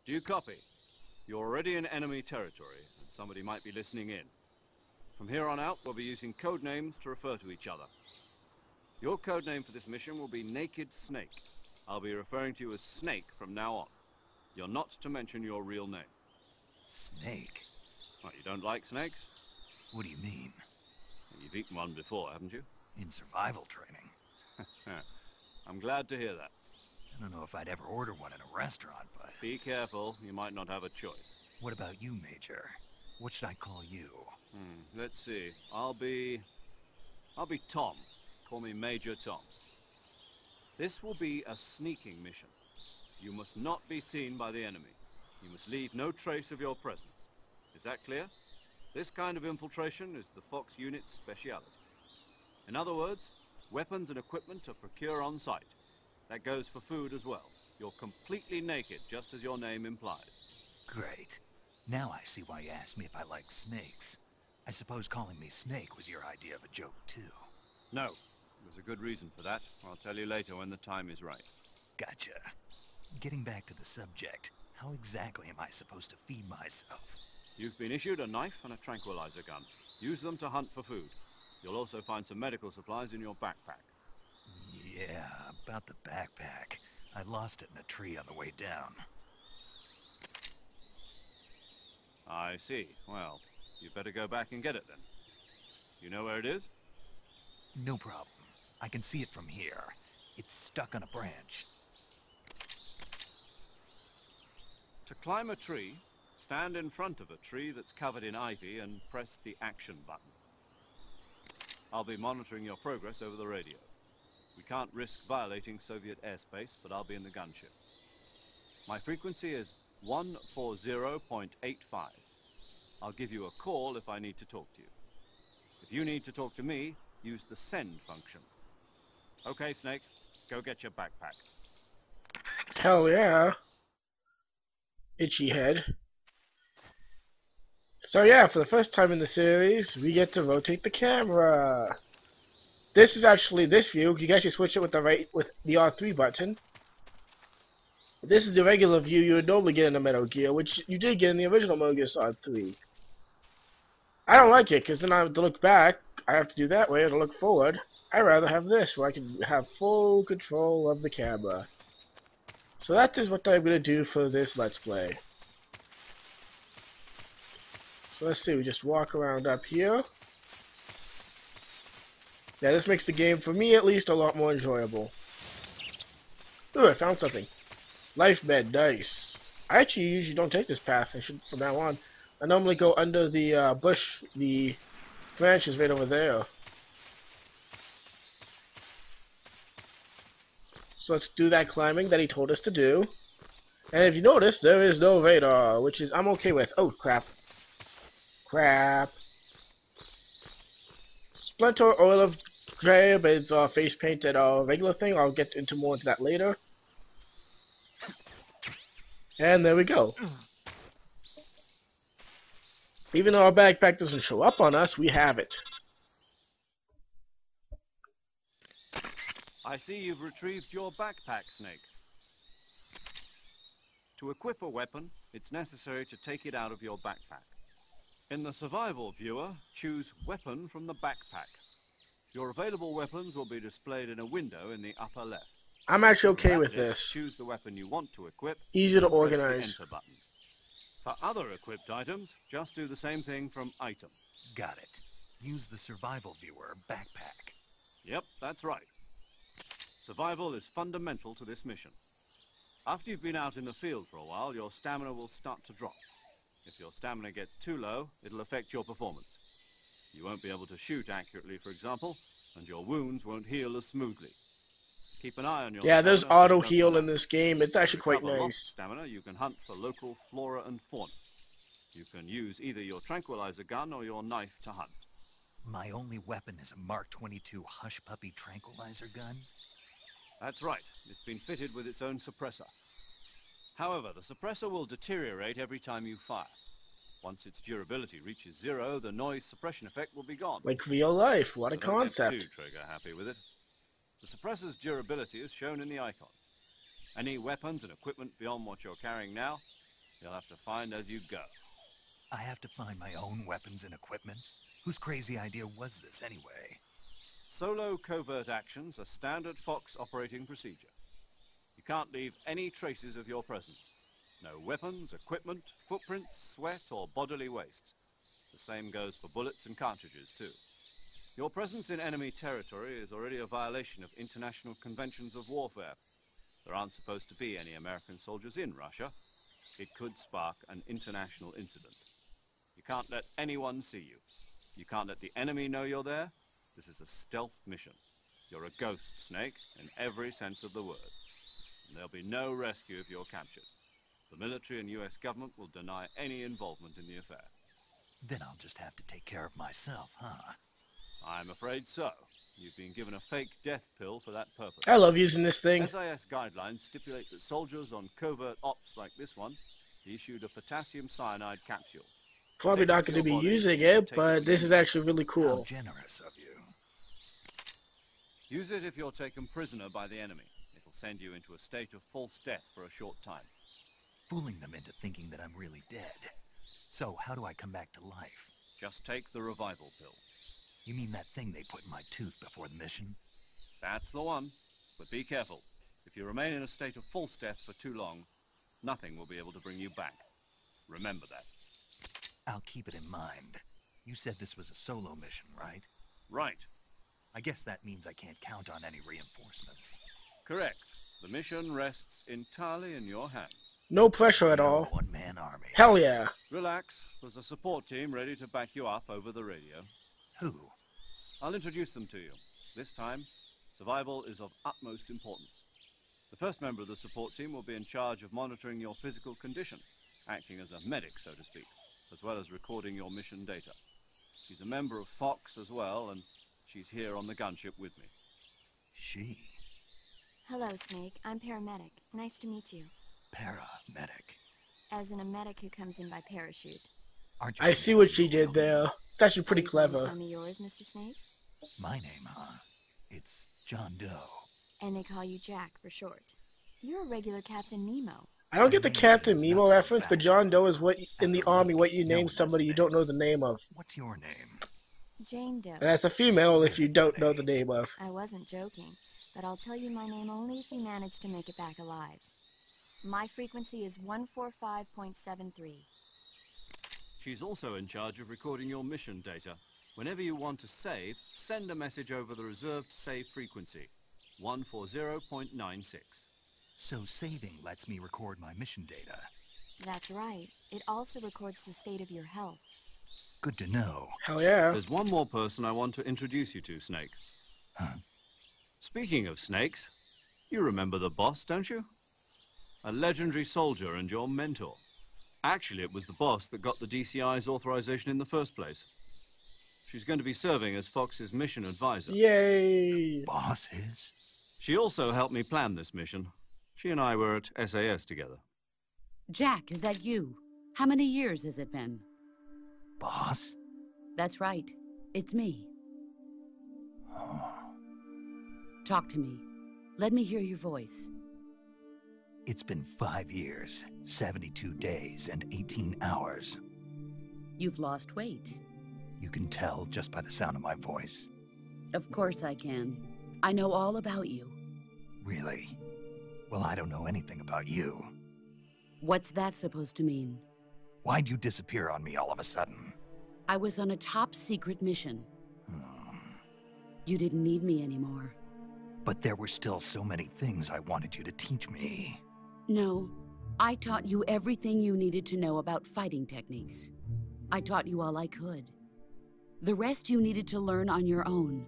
Do you copy? You're already in enemy territory, and somebody might be listening in. From here on out, we'll be using code names to refer to each other. Your code name for this mission will be Naked Snake. I'll be referring to you as Snake from now on. You're not to mention your real name. Snake? What, you don't like snakes? What do you mean? You've eaten one before, haven't you? In survival training. I'm glad to hear that. I don't know if I'd ever order one in a restaurant, but... Be careful, you might not have a choice. What about you, Major? What should I call you? Let's see. I'll be Tom. Call me Major Tom. This will be a sneaking mission. You must not be seen by the enemy. You must leave no trace of your presence. Is that clear? This kind of infiltration is the Fox unit's speciality. In other words, weapons and equipment to procure on site. That goes for food as well. You're completely naked, just as your name implies. Great. Now I see why you asked me if I like snakes. I suppose calling me Snake was your idea of a joke, too. No. There's a good reason for that. I'll tell you later when the time is right. Gotcha. Getting back to the subject, how exactly am I supposed to feed myself? You've been issued a knife and a tranquilizer gun. Use them to hunt for food. You'll also find some medical supplies in your backpack. Yeah, about the backpack. I lost it in a tree on the way down. I see. Well, you'd better go back and get it then. You know where it is? No problem. I can see it from here. It's stuck on a branch. To climb a tree, stand in front of a tree that's covered in ivy and press the action button. I'll be monitoring your progress over the radio. We can't risk violating Soviet airspace, but I'll be in the gunship. My frequency is 140.85. I'll give you a call if I need to talk to you. If you need to talk to me, use the send function. Okay, Snake, go get your backpack. Hell yeah. Itchy head. So yeah, for the first time in the series, we get to rotate the camera. This is actually this view. You can actually switch it with the R3 button. This is the regular view you would normally get in a Metal Gear, which you did get in the original Metal Gear Solid 3. I don't like it, because then I have to look back. I have to do that way, or to look forward. I'd rather have this, where I can have full control of the camera. So that is what I'm going to do for this Let's Play. So let's see, we just walk around up here. Yeah, this makes the game, for me at least, a lot more enjoyable. Ooh, I found something. Life bed, nice. I actually usually don't take this path, I should from now on. I normally go under the bush, the branches right over there. So let's do that climbing that he told us to do. And if you notice, there is no radar, which is I'm okay with. Oh, crap. Crap. Splinter Oil of Drab is face paint and regular thing. I'll get into more into that later. And there we go. Even though our backpack doesn't show up on us, we have it. I see you've retrieved your backpack, Snake. To equip a weapon, it's necessary to take it out of your backpack. In the survival viewer, choose Weapon from the backpack. Your available weapons will be displayed in a window in the upper left. I'm actually okay with From that list, this. choose the weapon you want to equip. Easy to and press organize. the Enter button. For other equipped items, just do the same thing from Item. Got it. Use the survival viewer backpack. Yep, that's right. Survival is fundamental to this mission. After you've been out in the field for a while, your stamina will start to drop. If your stamina gets too low, it'll affect your performance. You won't be able to shoot accurately, for example, and your wounds won't heal as smoothly. Keep an eye on your Yeah, stamina there's so auto you don't heal run in out. this game. It's actually To quite recover lost nice. stamina, you can hunt for local flora and fauna. You can use either your tranquilizer gun or your knife to hunt. My only weapon is a Mark 22 Hush Puppy tranquilizer gun? That's right. It's been fitted with its own suppressor. However, the suppressor will deteriorate every time you fire. Once its durability reaches 0, the noise suppression effect will be gone. Like real life. What a So don't get concept. too trigger happy with it. The suppressor's durability is shown in the icon. Any weapons and equipment beyond what you're carrying now you'll have to find as you go. I have to find my own weapons and equipment? Whose crazy idea was this, anyway? Solo covert actions are standard Fox operating procedure. You can't leave any traces of your presence. No weapons, equipment, footprints, sweat, or bodily waste. The same goes for bullets and cartridges, too. Your presence in enemy territory is already a violation of international conventions of warfare. There aren't supposed to be any American soldiers in Russia. It could spark an international incident. You can't let anyone see you. You can't let the enemy know you're there. This is a stealth mission. You're a ghost, Snake, in every sense of the word. And there'll be no rescue if you're captured. The military and US government will deny any involvement in the affair. Then I'll just have to take care of myself, huh? I'm afraid so. You've been given a fake death pill for that purpose. I love using this thing. SIS guidelines stipulate that soldiers on covert ops like this one be issued a potassium cyanide capsule. Probably not going to be using it, but this is actually really How cool. generous of you. Use it if you're taken prisoner by the enemy. It'll send you into a state of false death for a short time. Fooling them into thinking that I'm really dead. So, how do I come back to life? Just take the revival pill. You mean that thing they put in my tooth before the mission? That's the one. But be careful. If you remain in a state of false death for too long, nothing will be able to bring you back. Remember that. I'll keep it in mind. You said this was a solo mission, right? Right. I guess that means I can't count on any reinforcements. Correct. The mission rests entirely in your hands. No pressure at all. One-man army. Hell yeah. Relax. There's a support team ready to back you up over the radio. Who? I'll introduce them to you. This time, survival is of utmost importance. The first member of the support team will be in charge of monitoring your physical condition, acting as a medic, so to speak, as well as recording your mission data. She's a member of Fox as well, and she's here on the gunship with me. She. Hello, Snake. I'm paramedic. Nice to meet you. Paramedic. As in a medic who comes in by parachute. Aren't you I see what she did there. It's actually pretty Are you going to clever. Tell me yours, Mr. Snake. My name, huh? It's John Doe. And they call you Jack for short. You're a regular Captain Nemo. I don't get the Captain Nemo reference, but John Doe is what in the army what you name somebody you don't know the name of. What's your name? Jane Doe. And that's a female if you don't know the name of. I wasn't joking, but I'll tell you my name only if you manage to make it back alive. My frequency is 145.73. She's also in charge of recording your mission data. Whenever you want to save, send a message over the reserved save frequency, 140.96. So saving lets me record my mission data. That's right. It also records the state of your health. Good to know. Hell yeah. There's one more person I want to introduce you to, Snake. Huh? Speaking of snakes, you remember the boss, don't you? A legendary soldier and your mentor. Actually, it was the boss that got the DCI's authorization in the first place. She's going to be serving as Fox's mission advisor. Yay. Bosses? She also helped me plan this mission. She and I were at SAS together. Jack, is that you? How many years has it been? Boss? That's right. It's me. Talk to me. Let me hear your voice. It's been 5 years, 72 days, and 18 hours. You've lost weight. You can tell just by the sound of my voice. Of course I can. I know all about you. Really? Well, I don't know anything about you. What's that supposed to mean? Why'd you disappear on me all of a sudden? I was on a top-secret mission. You didn't need me anymore. But there were still so many things I wanted you to teach me. No, I taught you everything you needed to know about fighting techniques. I taught you all I could. The rest you needed to learn on your own.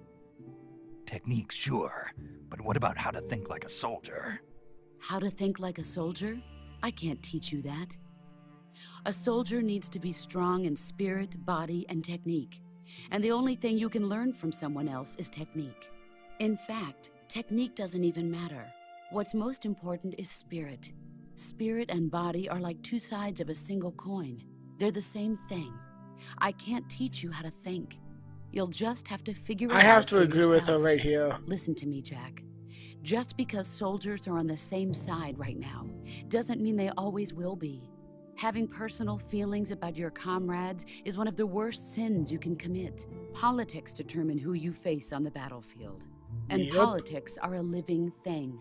Techniques, sure. But what about how to think like a soldier? How to think like a soldier? I can't teach you that. A soldier needs to be strong in spirit, body, and technique. And the only thing you can learn from someone else is technique. In fact, technique doesn't even matter. What's most important is spirit. Spirit and body are like two sides of a single coin. They're the same thing. I can't teach you how to think. You'll just have to figure it out. I have to for agree with her yourself. right here. Listen to me, Jack. Just because soldiers are on the same side right now doesn't mean they always will be. Having personal feelings about your comrades is one of the worst sins you can commit. Politics determine who you face on the battlefield. And Yep. politics are a living thing.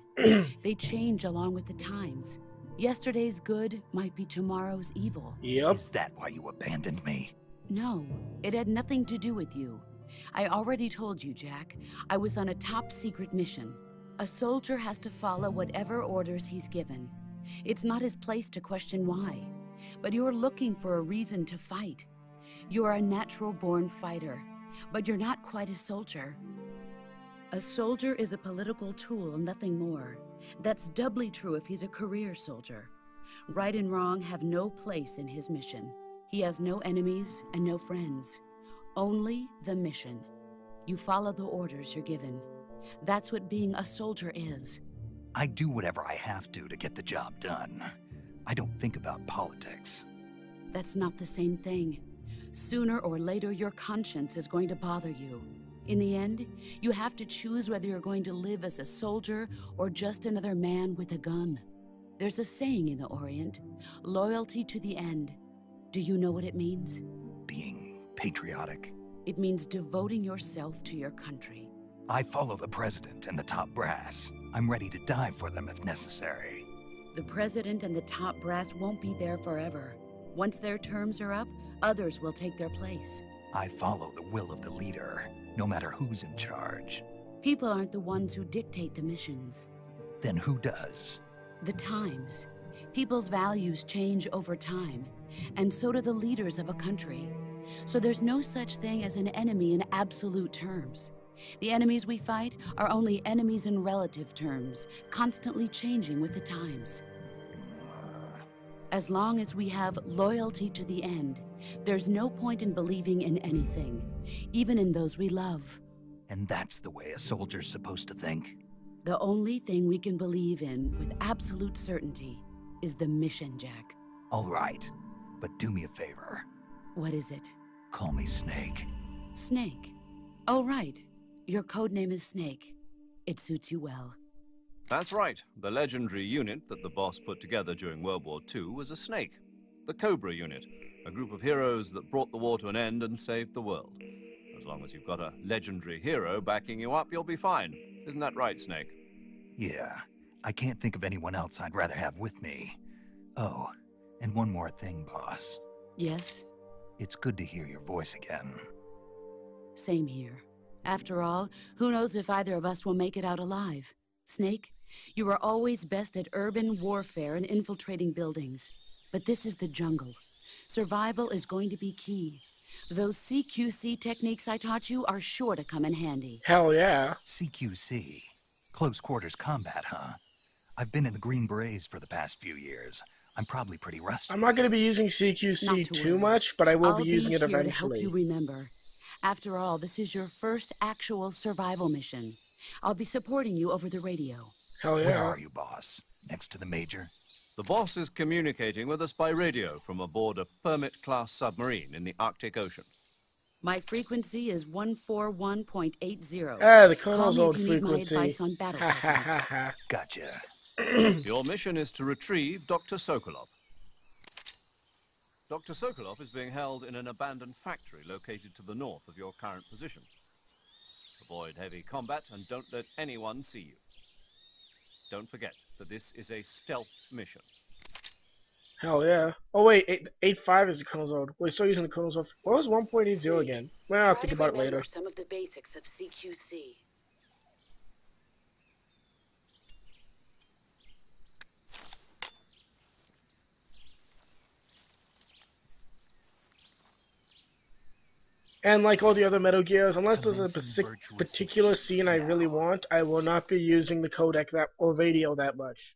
They change along with the times. Yesterday's good might be tomorrow's evil. Yep. Is that why you abandoned me? No, it had nothing to do with you. I already told you, Jack. I was on a top secret mission. A soldier has to follow whatever orders he's given. It's not his place to question why. But you're looking for a reason to fight. You're a natural-born fighter, but you're not quite a soldier. A soldier is a political tool, nothing more. That's doubly true if he's a career soldier. Right and wrong have no place in his mission. He has no enemies and no friends. Only the mission. You follow the orders you're given. That's what being a soldier is. I do whatever I have to get the job done. I don't think about politics. That's not the same thing. Sooner or later, your conscience is going to bother you. In the end, you have to choose whether you're going to live as a soldier or just another man with a gun. There's a saying in the Orient, loyalty to the end. Do you know what it means? Being patriotic. It means devoting yourself to your country. I follow the president and the top brass. I'm ready to die for them if necessary. The president and the top brass won't be there forever. Once their terms are up, others will take their place. I follow the will of the leader, no matter who's in charge. People aren't the ones who dictate the missions. Then who does? The times. People's values change over time, and so do the leaders of a country. So there's no such thing as an enemy in absolute terms. The enemies we fight are only enemies in relative terms, constantly changing with the times. As long as we have loyalty to the end, there's no point in believing in anything, even in those we love. And that's the way a soldier's supposed to think? The only thing we can believe in with absolute certainty is the mission, Jack. All right, but do me a favor. What is it? Call me Snake. Snake. Oh, right. Your codename is Snake. It suits you well. That's right. The legendary unit that the boss put together during World War II was a snake. The Cobra unit, a group of heroes that brought the war to an end and saved the world. As long as you've got a legendary hero backing you up, you'll be fine. Isn't that right, Snake? Yeah, I can't think of anyone else I'd rather have with me. Oh, and one more thing, boss. Yes? It's good to hear your voice again. Same here. After all, who knows if either of us will make it out alive? Snake, you are always best at urban warfare and infiltrating buildings. But this is the jungle. Survival is going to be key. Those CQC techniques I taught you are sure to come in handy. Hell yeah. CQC. Close quarters combat, huh? I've been in the Green Berets for the past few years. I'm probably pretty rusty. I'm not going to be using Not CQC to too worry. much, but I will I'll be using it here to help eventually. you remember. After all, this is your first actual survival mission. I'll be supporting you over the radio. Hell Where yeah. are you, boss? Next to the Major? The boss is communicating with us by radio from aboard a Permit-class submarine in the Arctic Ocean. My frequency is 141.80. Ah, the Call Colonel's me old if you need my frequency. advice on battle Ha ha ha techniques. ha. Gotcha. Your mission is to retrieve Dr. Sokolov. Dr. Sokolov is being held in an abandoned factory located to the north of your current position. Avoid heavy combat and don't let anyone see you. Don't forget that this is a stealth mission. Hell yeah. Oh wait, 8.5 is the Colonel's old. We're still using the Colonel's old. What was 1.80 again? Well, I'll think about it later. Some of the basics of CQC. And like all the other Metal Gears, unless there's a Commencing virtual particular solution scene I really now. want, I will not be using the codec that or radio that much.